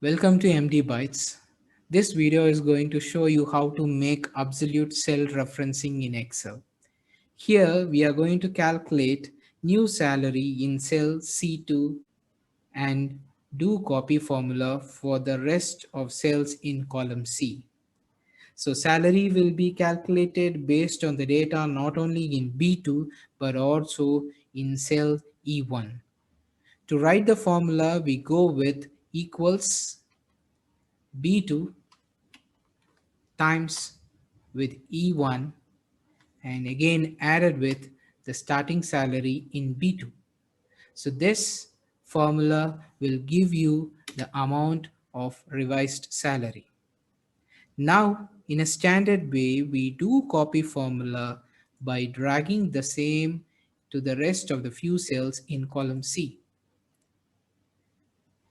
Welcome to MD Bytes. This video is going to show you how to make absolute cell referencing in Excel. Here we are going to calculate new salary in cell C2 and do copy formula for the rest of cells in column C. So salary will be calculated based on the data not only in B2 but also in cell E1. To write the formula, we go with equals B2 times with E1 and again added with the starting salary in B2. So this formula will give you the amount of revised salary. Now in a standard way, we do copy formula by dragging the same to the rest of the few cells in column C.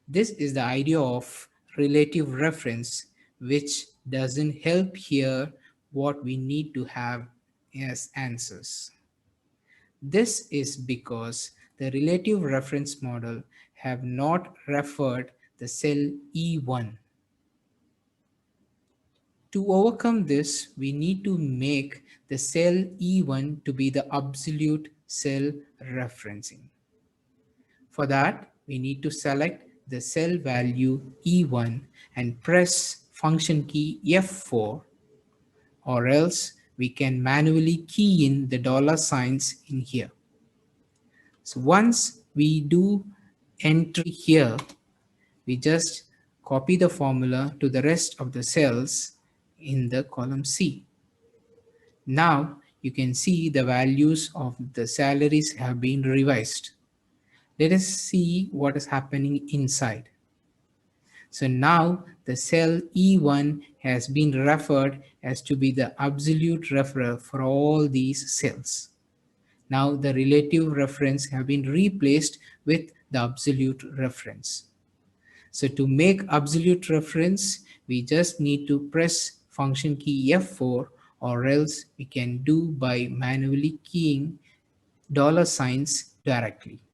This is the idea of relative reference, which doesn't help here what we need to have as answers. This is because the relative reference model have not referred the cell E1. To overcome this, we need to make the cell E1 to be the absolute cell referencing. For that, we need to select the cell value E1 and press function key F4, or else we can manually key in the dollar signs in here. So once we do enter here, we just copy the formula to the rest of the cells in the column C. Now you can see the values of the salaries have been revised. Let us see what is happening inside. So now the cell E1 has been referred as to be the absolute referer for all these cells. Now the relative reference have been replaced with the absolute reference. So to make absolute reference, we just need to press function key F4, or else we can do by manually keying dollar signs directly.